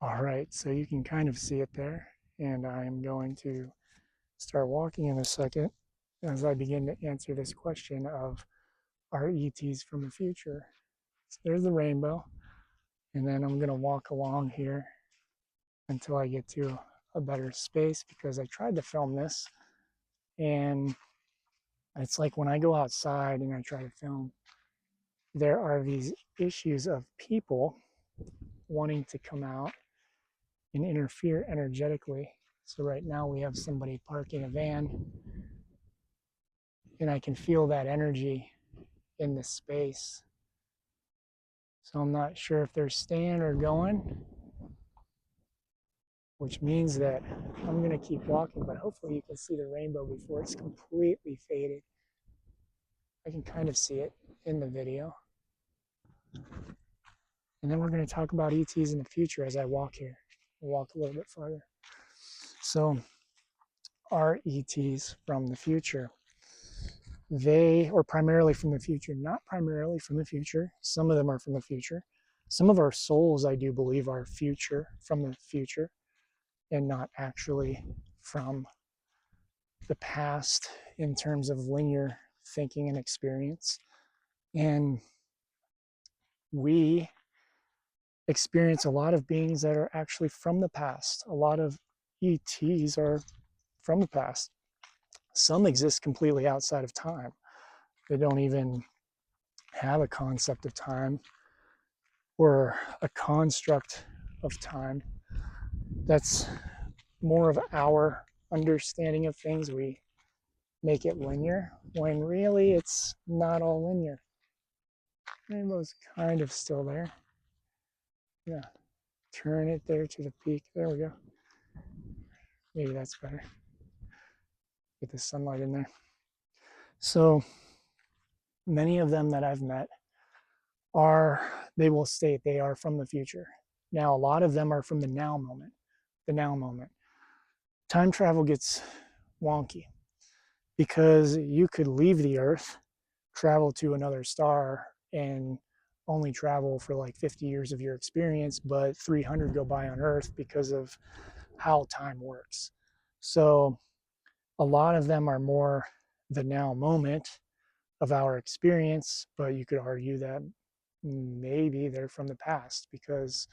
All right, so you can kind of see it there, and I'm going to start walking in a second as I begin to answer this question of are ETs from the future? So there's the rainbow, and then I'm going to walk along here until I get to a better space because I tried to film this, and it's like when I go outside and I try to film, there are these issues of people wanting to come out and interfere energetically. So right now we have somebody parking a van, and I can feel that energy in the space. So I'm not sure if they're staying or going, which means that I'm going to keep walking, but hopefully you can see the rainbow before it's completely faded. I can kind of see it in the video. And then we're going to talk about ETs in the future as I walk here. We'll walk a little bit farther. So, are ETs from the future? They are primarily from the future, not primarily from the future. Some of them are from the future. Some of our souls, I do believe, are from the future and not actually from the past in terms of linear thinking and experience. And we experience a lot of beings that are actually from the past. A lot of ETs are from the past. Some exist completely outside of time. They don't even have a concept of time or a construct of time. That's more of our understanding of things. We make it linear when really it's not all linear. Rainbow's kind of still there. Yeah, turn it there to the peak. There we go. Maybe that's better. Get the sunlight in there. So many of them that I've met they will state they are from the future. Now, a lot of them are from the now moment. The now moment. Time travel gets wonky because you could leave the Earth, travel to another star, and only travel for like 50 years of your experience, but 300 go by on Earth because of how time works. So a lot of them are more the now moment of our experience, but you could argue that maybe they're from the past because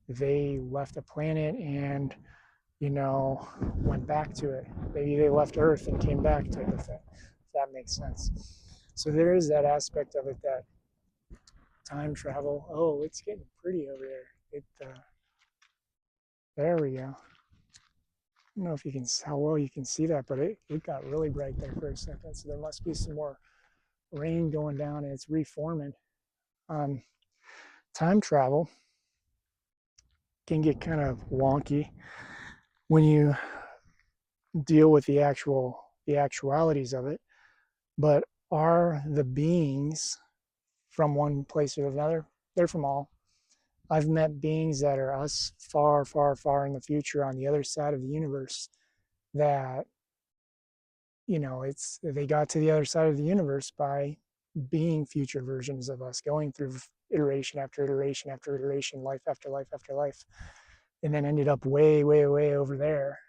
they left a planet and went back to it. Maybe they left Earth and came back, type of thing, if that makes sense. So there is that aspect of it that time travel. Oh, it's getting pretty over there. There we go. I don't know if you can how well you can see that, but it got really bright there for a second. So there must be some more rain going down and it's reforming. Time travel can get kind of wonky when you deal with the actualities of it. But are the beings from one place or another? They're from all. I've met beings that are us far, far, far in the future on the other side of the universe that, they got to the other side of the universe by being future versions of us, going through iteration after iteration after iteration, life after life after life, and then ended up way, way, way over there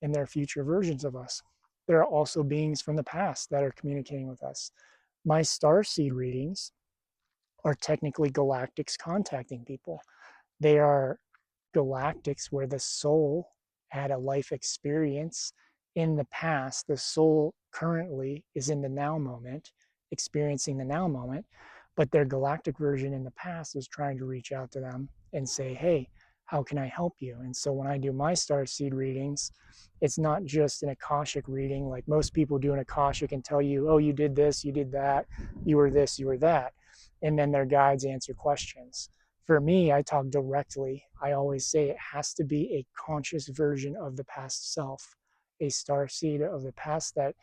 in their future versions of us. There are also beings from the past that are communicating with us. My starseed readings are technically galactics contacting people. They are galactics where the soul had a life experience in the past. The soul currently is in the now moment, experiencing the now moment, but their galactic version in the past is trying to reach out to them and say, hey, how can I help you? And so when I do my starseed readings, it's not just an Akashic reading like most people do an Akashic and tell you, oh, you did this, you did that, you were this, you were that. And then their guides answer questions. For me, I talk directly. I always say it has to be a conscious version of the past self, a starseed of the past that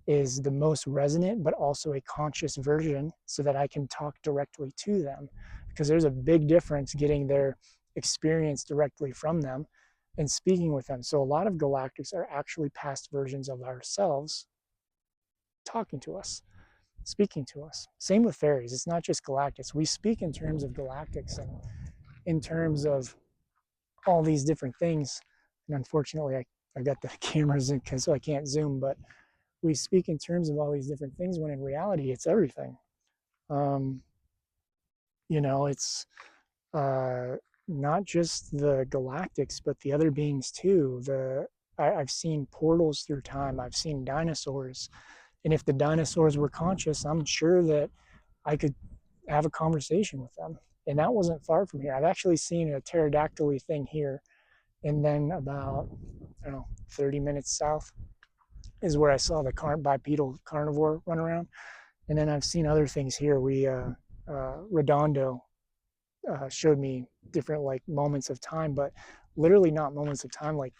is the most resonant, but also a conscious version so that I can talk directly to them. Because there's a big difference getting their experience directly from them and speaking with them. So a lot of galactics are actually past versions of ourselves talking to us, speaking to us. Same with fairies. It's not just galactics. We speak in terms of galactics and in terms of all these different things. And unfortunately, I got the cameras in so I can't zoom, but we speak in terms of all these different things when in reality, it's everything. Um, it's uh, not just the galactics, but the other beings too. I've seen portals through time. I've seen dinosaurs, and if the dinosaurs were conscious, I'm sure that I could have a conversation with them. And that wasn't far from here. I've actually seen a pterodactyl thing here, and then about, I don't know, 30 minutes south is where I saw the bipedal carnivore run around. And then I've seen other things here. Redondo showed me different like moments of time, but literally not moments of time. Like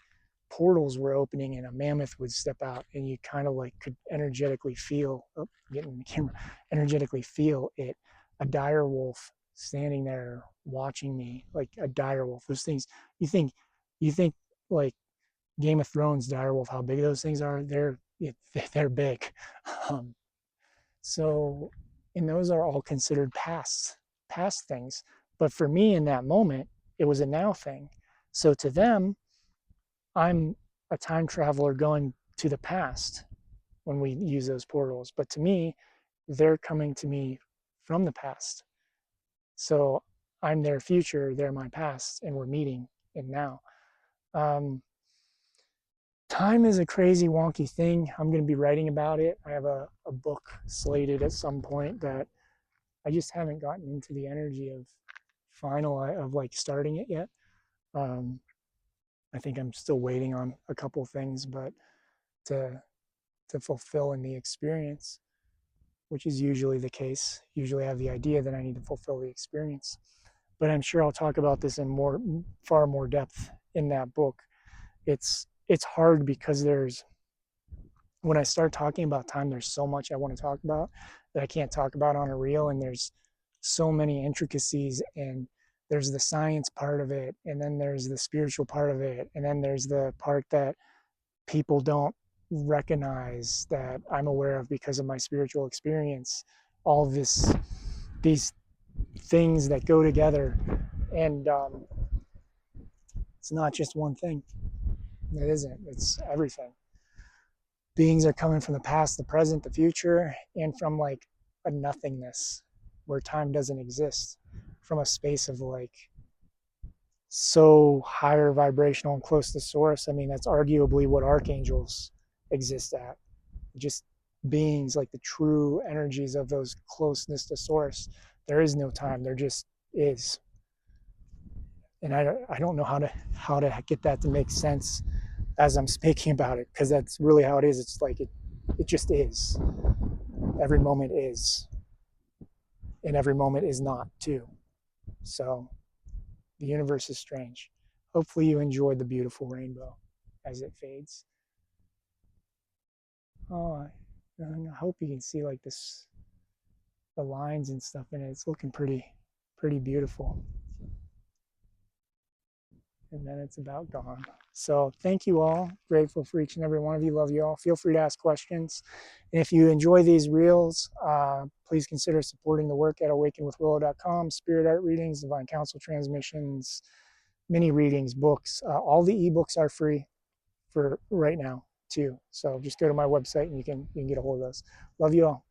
portals were opening and a mammoth would step out, and you kind of like could energetically feel, oh, getting the camera, energetically feel it. A dire wolf standing there watching me, like a dire wolf. Those things, you think, you think like Game of Thrones dire wolf, how big those things are. They're big. Um, so, and those are all considered past things. But for me in that moment, it was a now thing. So to them, I'm a time traveler going to the past when we use those portals. But to me, they're coming to me from the past. So I'm their future, they're my past, and we're meeting in now. Um, Time is a crazy, wonky thing. I'm going to be writing about it. I have a book slated at some point that I just haven't gotten into the energy of like starting it yet. Um, I think I'm still waiting on a couple things, but to to fulfill in the experience, which is usually the case. Usually I have the idea that I need to fulfill the experience. But I'm sure I'll talk about this in far more depth in that book. It's hard because when I start talking about time, there's so much I want to talk about that I can't talk about on a reel, and there's so many intricacies, and there's the science part of it, and then there's the spiritual part of it, and then there's the part that people don't recognize that I'm aware of because of my spiritual experience. All these things that go together, and it's not just one thing. It isn't. It's everything. Beings are coming from the past, the present, the future, and from like a nothingness where time doesn't exist, from a space of like so higher vibrational and close to source. I mean, that's arguably what archangels exist at. Just beings like the true energies of those closeness to source. There is no time. There just is. And I don't know how to get that to make sense as I'm speaking about it, because that's really how it is. It's like it just is. Every moment is, and every moment is not too. So the universe is strange. Hopefully you enjoyed the beautiful rainbow as it fades. Oh, I hope you can see like the lines and stuff in it. It's looking pretty beautiful. And then it's about gone. So thank you all. Grateful for each and every one of you. Love you all. Feel free to ask questions. And if you enjoy these reels, please consider supporting the work at awakenwithwillow.com, spirit art readings, divine council transmissions, mini readings, books. All the ebooks are free for right now too. So just go to my website and you can get a hold of those. Love you all.